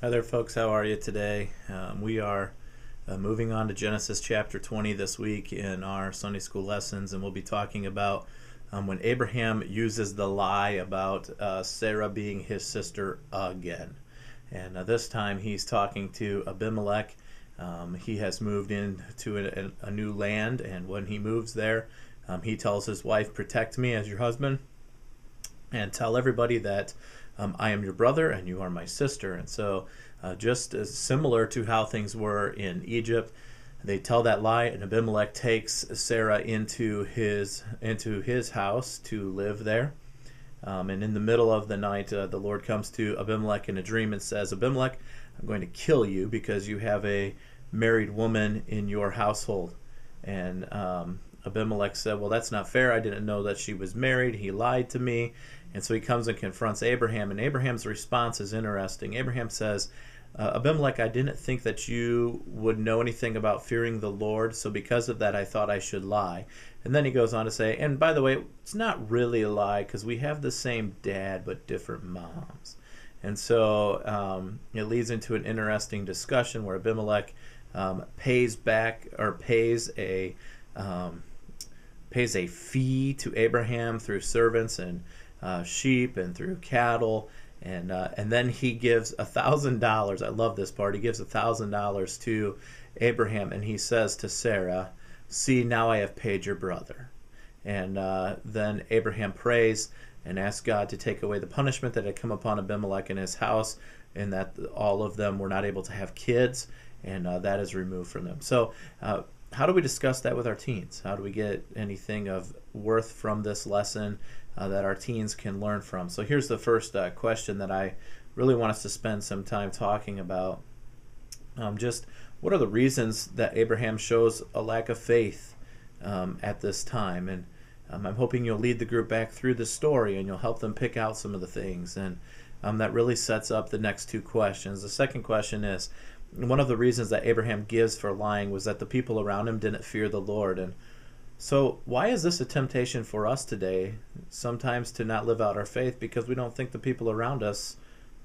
Hi there, folks. How are you today? We are moving on to Genesis chapter 20 this week in our Sunday school lessons, and we'll be talking about when Abraham uses the lie about Sarah being his sister again. And this time he's talking to Abimelech. He has moved into a new land, and when he moves there, he tells his wife, "Protect me as your husband, and tell everybody that I am your brother and you are my sister." And so, just as similar to how things were in Egypt, they tell that lie, and Abimelech takes Sarah into his house to live there. And in the middle of the night, the Lord comes to Abimelech in a dream and says, "Abimelech, I'm going to kill you because you have a married woman in your household." And Abimelech said, "Well, that's not fair. I didn't know that she was married. He lied to me." And so he comes and confronts Abraham, and Abraham's response is interesting. Abraham says, "Abimelech, I didn't think that you would know anything about fearing the Lord, so because of that I thought I should lie." And then he goes on to say, "And by the way, it's not really a lie because we have the same dad but different moms." And so it leads into an interesting discussion where Abimelech pays a fee to Abraham through servants and sheep and through cattle, and then he gives $1,000. I love this part. He gives $1,000 to Abraham, and he says to Sarah, "See, now I have paid your brother." And then Abraham prays and asks God to take away the punishment that had come upon Abimelech and his house, and that all of them were not able to have kids, and that is removed from them. So how do we discuss that with our teens? How do we get anything of worth from this lesson that our teens can learn from? So here's the first question that I really want us to spend some time talking about. Just what are the reasons that Abraham shows a lack of faith at this time? And I'm hoping you'll lead the group back through the story and you'll help them pick out some of the things. And that really sets up the next two questions. The second question is, one of the reasons that Abraham gives for lying was that the people around him didn't fear the Lord. And so why is this a temptation for us today, sometimes to not live out our faith because we don't think the people around us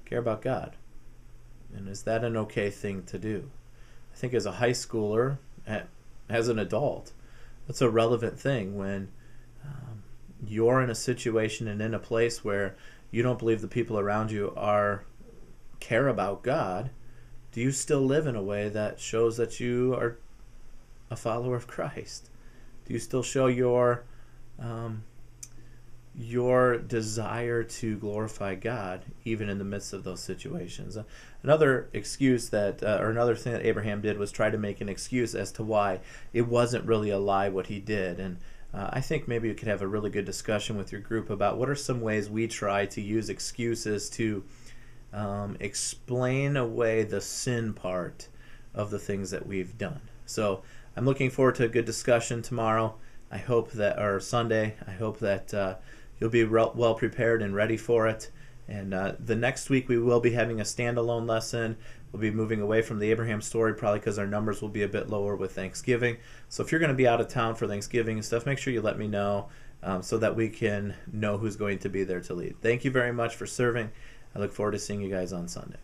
care about God? And is that an okay thing to do? I think as a high schooler, as an adult, that's a relevant thing when you're in a situation and in a place where you don't believe the people around you care about God. Do you still live in a way that shows that you are a follower of Christ? Do you still show your desire to glorify God even in the midst of those situations? Another excuse or another thing that Abraham did was try to make an excuse as to why it wasn't really a lie what he did. And I think maybe you could have a really good discussion with your group about what are some ways we try to use excuses to explain away the sin part of the things that we've done. So I'm looking forward to a good discussion tomorrow. Or Sunday. I hope that you'll be well prepared and ready for it. And the next week we will be having a standalone lesson. We'll be moving away from the Abraham story, probably because our numbers will be a bit lower with Thanksgiving. So if you're going to be out of town for Thanksgiving and stuff, make sure you let me know so that we can know who's going to be there to lead. Thank you very much for serving. I look forward to seeing you guys on Sunday.